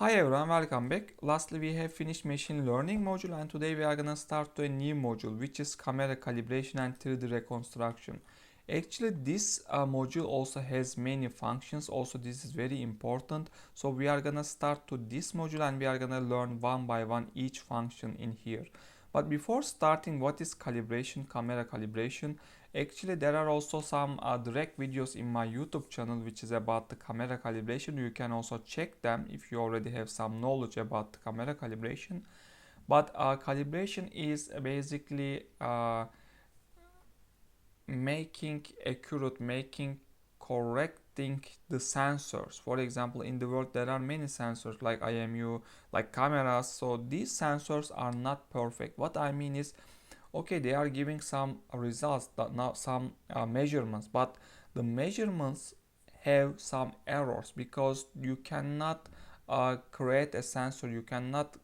Hi everyone, welcome back. Lastly, we have finished machine learning module and today we are gonna start to a new module which is camera calibration and 3D reconstruction. Actually, this module also has many functions. Also, this is very important. So we are gonna start to this module and we are gonna learn one by one each function in here. But before starting, what is calibration, camera calibration? Actually, there are also some direct videos in my YouTube channel which is about the camera calibration. You can also check them if you already have some knowledge about the camera calibration. But calibration is basically making accurate, making correcting the sensors. For example, in the world there are many sensors like IMU, like cameras. So these sensors are not perfect. What I mean is, okay, they are giving some results, that now some measurements, but the measurements have some errors because you cannot create a sensor, you cannot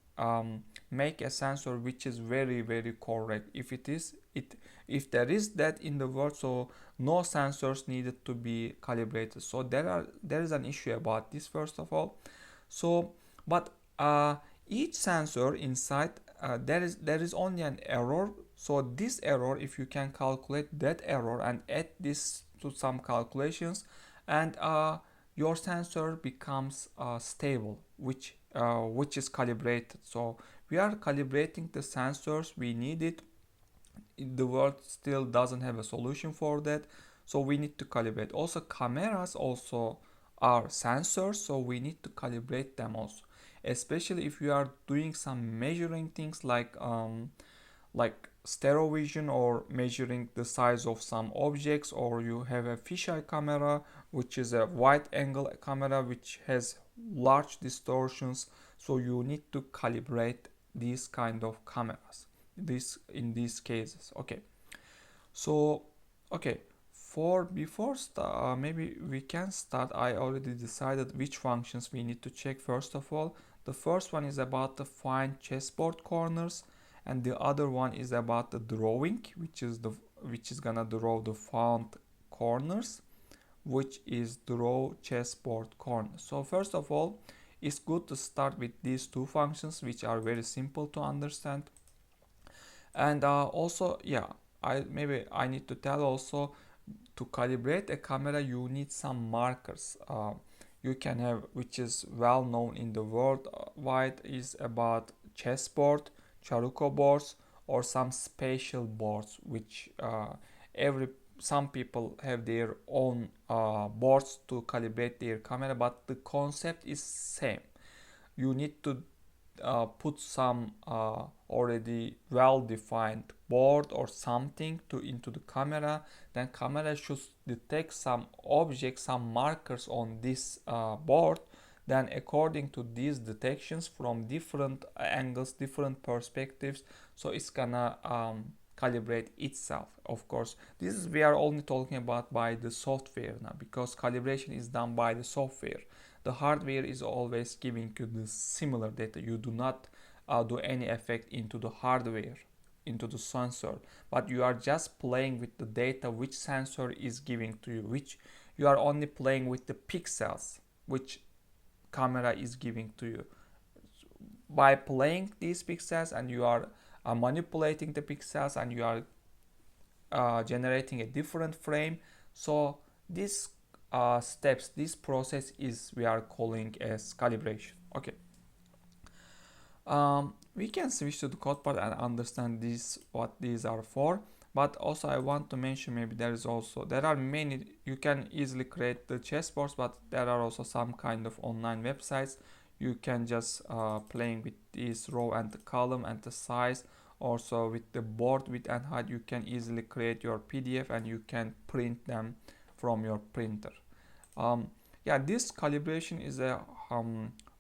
make a sensor which is very correct. If there is that in the world, so no sensors needed to be calibrated. So there is an issue about this first of all. So but each sensor inside there is only an error. So this error, if you can calculate that error and add this to some calculations, and your sensor becomes stable, which is calibrated. So we are calibrating the sensors we need it. The world still doesn't have a solution for that, so we need to calibrate. Also, cameras also are sensors, so we need to calibrate them also, especially if you are doing some measuring things like stereo vision or measuring the size of some objects, or you have a fisheye camera which is a wide angle camera which has large distortions. So you need to calibrate these kind of cameras in these cases. Okay, so okay, for before maybe we can start. I already decided which functions we need to check. First of all, the first one is about the find chessboard corners, and the other one is about the drawing, which is gonna draw the found corners, which is draw chessboard corners. So first of all, it's good to start with these two functions which are very simple to understand. And also, yeah, I need to tell also, to calibrate a camera you need some markers. You can have, which is well known in the world wide, is about chessboard, charuko boards, or some spatial boards, which every some people have their own boards to calibrate their camera, but the concept is same. You need to put some already well-defined board or something into the camera. Then camera should detect some objects, some markers on this board. Then according to these detections from different angles, different perspectives, so it's gonna calibrate itself. Of course, this is we are only talking about by the software now, because calibration is done by the software. The hardware is always giving you the similar data. You do not do any effect into the hardware, into the sensor, but you are just playing with the data which sensor is giving to you, which you are only playing with the pixels which camera is giving to you. By playing these pixels, and you are manipulating the pixels, and you are generating a different frame. So this steps, this process is we are calling as calibration. Okay, we can switch to the code part and understand this, what these are for. But also I want to mention, maybe there are many, you can easily create the chessboards, but there are also some kind of online websites. You can just playing with this row and the column and the size. Also with the board width and height, you can easily create your PDF and you can print them from your printer. Yeah, this calibration is a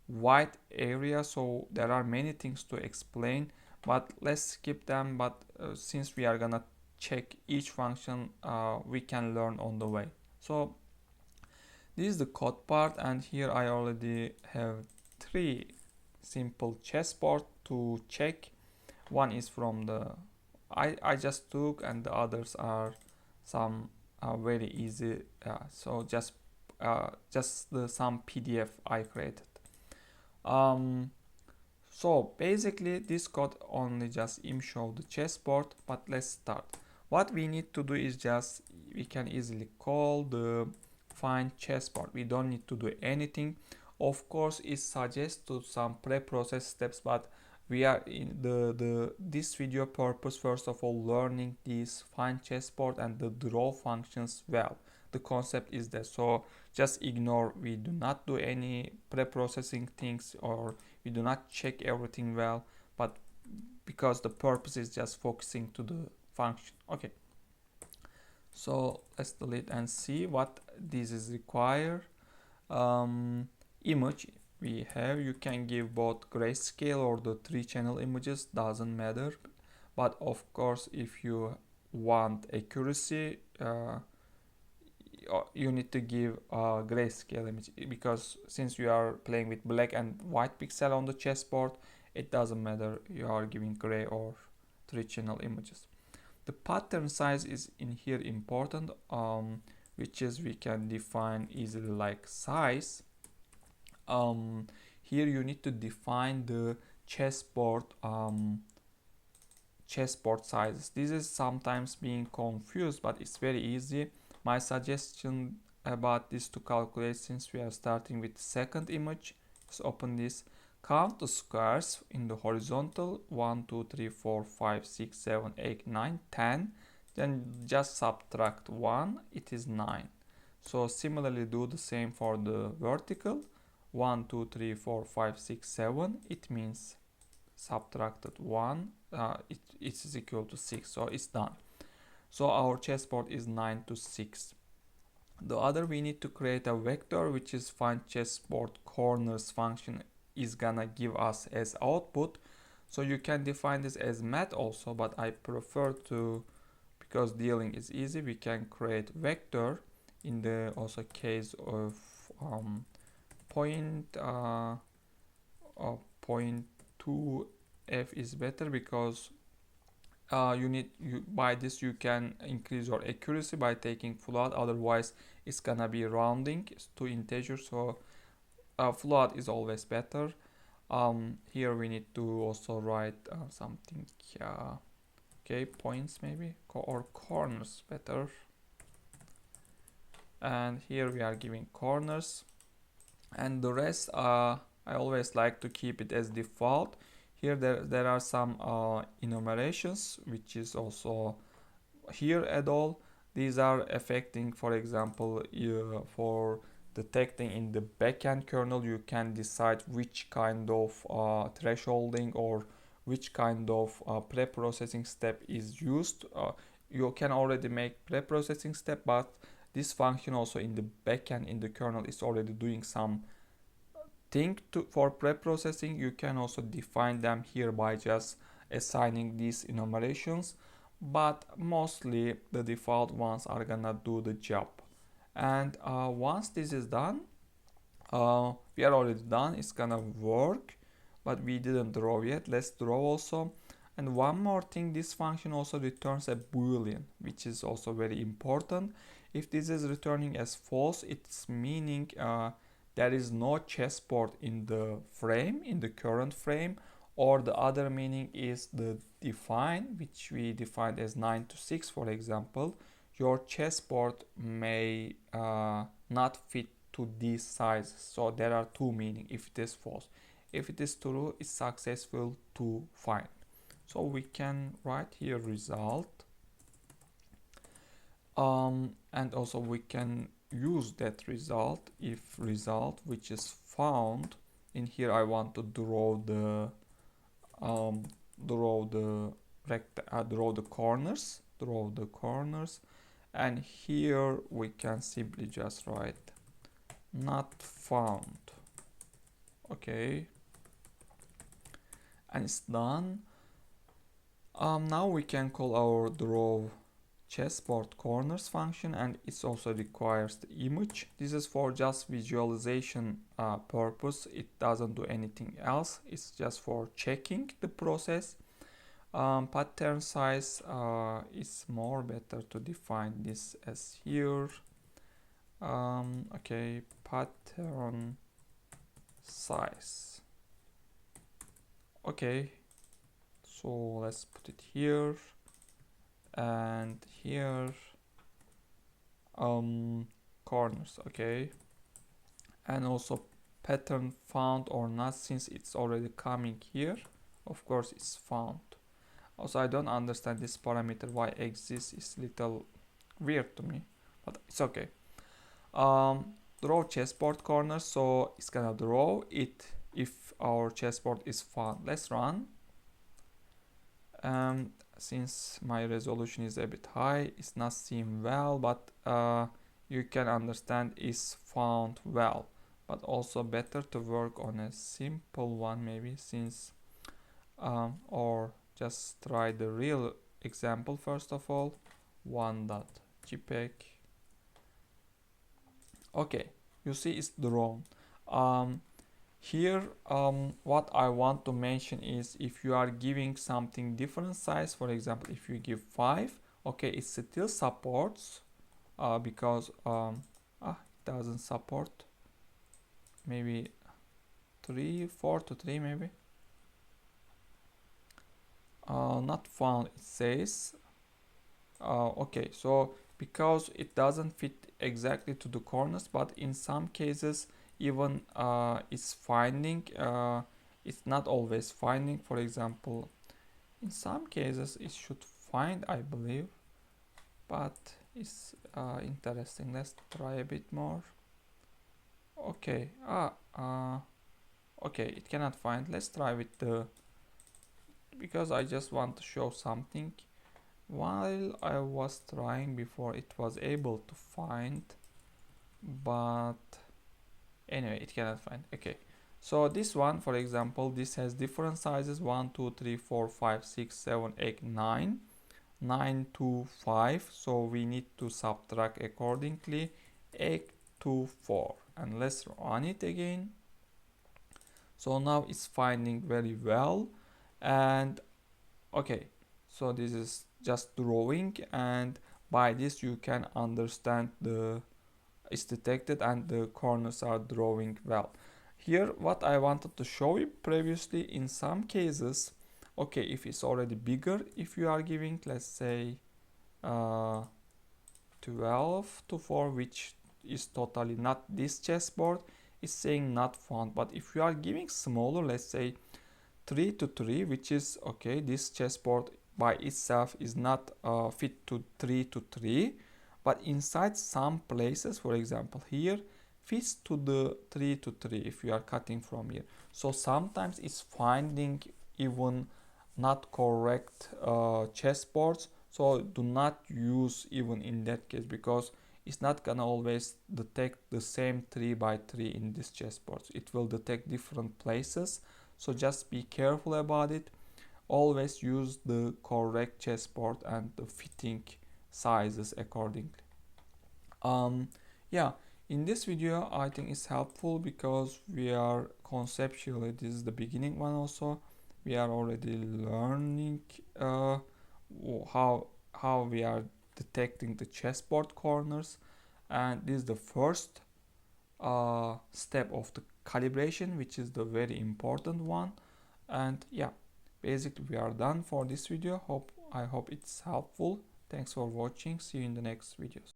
wide area, so there are many things to explain, but let's skip them. But since we are gonna check each function, we can learn on the way. So this is the code part, and here I already have 3 simple chessboard to check. One is from the I just took, and the others are some very easy. So just some PDF I created. So basically this code only just show the chessboard, but let's start. What we need to do is just, we can easily call the find chessboard. We don't need to do anything. Of course, it suggests to some pre-process steps, but we are in this video purpose first of all learning this find chessboard and the draw functions well. The concept is that, so just ignore, we do not do any pre-processing things, or we do not check everything well, but because the purpose is just focusing to the function. Okay, so let's delete and see what this is required. Image we have, you can give both grayscale or the 3-channel images, doesn't matter, but of course if you want accuracy, you need to give a grayscale image, because since you are playing with black and white pixel on the chessboard, it doesn't matter you are giving gray or 3-channel images. The pattern size is in here important, which is we can define easily like size. Here you need to define the chessboard sizes. This is sometimes being confused, but it's very easy. My suggestion about this to calculate, since we are starting with the second image, let's open this. Count the squares in the horizontal, 1, 2, 3, 4, 5, 6, 7, 8, 9, 10. Then just subtract 1, it is 9. So similarly do the same for the vertical, 1, 2, 3, 4, 5, 6, 7. It means subtracted 1, it is equal to 6, so it's done. So our chessboard is 9 to 6. The other, we need to create a vector, which is findChessboardCorners function is gonna give us as output. So you can define this as math also, but I prefer to, because dealing is easy, we can create vector in the also case of point 2f is better, because by this you can increase your accuracy by taking float, otherwise it's gonna be rounding to integer, so float is always better. Here we need to also write something, okay, points maybe, or corners better, and here we are giving corners, and the rest I always like to keep it as default. Here there are some enumerations, which is also here at all. These are affecting, for example, for detecting in the backend kernel, you can decide which kind of thresholding or which kind of pre-processing step is used. You can already make pre-processing step, but this function also in the backend in the kernel is already doing some for pre-processing. You can also define them here by just assigning these enumerations, but mostly the default ones are gonna do the job. And once this is done, we are already done, it's gonna work, but we didn't draw yet. Let's draw also. And one more thing, this function also returns a boolean, which is also very important. If this is returning as false, it's meaning there is no chessboard in the frame, in the current frame, or the other meaning is the define, which we defined as 9 to 6, for example. Your chessboard may not fit to these sizes. So there are two meanings if it is false. If it is true, it's successful to find. So we can write here result. And also we can use that result if result which is found in here. I want to draw the corners, and here we can simply just write not found. Okay, and it's done. Now we can call our drawChessboardCorners function, and it also requires the image. This is for just visualization purpose. It doesn't do anything else. It's just for checking the process. Pattern size is more better to define this as here. Okay, pattern size. Okay, so let's put it here and here. Corners, okay, and also pattern found or not, since it's already coming here, of course it's found. Also, I don't understand this parameter why exists, is little weird to me, but it's okay. Draw chessboard corners, so it's gonna draw it if our chessboard is found. Let's run. Since my resolution is a bit high, it's not seen well, but you can understand is found well. But also better to work on a simple one maybe, since or just try the real example first of all. 1.jpg. Okay, you see it's drawn. Here what I want to mention is, if you are giving something different size, for example if you give 5, okay, it still supports because it doesn't support maybe 4 to 3 maybe. Not found, it says. Okay, so because it doesn't fit exactly to the corners, but in some cases even it's finding, it's not always finding. For example, in some cases it should find, I believe, but it's interesting. Let's try a bit more. Okay, okay, it cannot find. Let's try with the, because I just want to show something. While I was trying before, it was able to find, but anyway, it cannot find. Okay, so this one, for example, this has different sizes: 1 2 3 4 5 6 7 8 9 9 2 5, so we need to subtract accordingly. 8 2 4, and let's run it again. So now it's finding very well. And okay, so this is just drawing, and by this you can understand the it's detected and the corners are drawing well. Here what I wanted to show you previously, in some cases, okay, if it's already bigger, if you are giving, let's say 12 to 4, which is totally not this chessboard, is saying not found. But if you are giving smaller, let's say 3 to 3, which is okay, this chessboard by itself is not fit to 3 to 3, but inside some places, for example here, fits to the 3 to 3 if you are cutting from here. So sometimes it's finding even not correct chessboards, so do not use even in that case, because it's not gonna always detect the same 3 by 3 in this chessboard. It will detect different places, so just be careful about it. Always use the correct chessboard and the fitting sizes accordingly. Yeah, in this video I think it's helpful, because we are conceptually, this is the beginning one also, we are already learning how we are detecting the chessboard corners, and this is the first step of the calibration, which is the very important one. And yeah, basically we are done for this video. I hope it's helpful. Thanks for watching. See you in the next videos.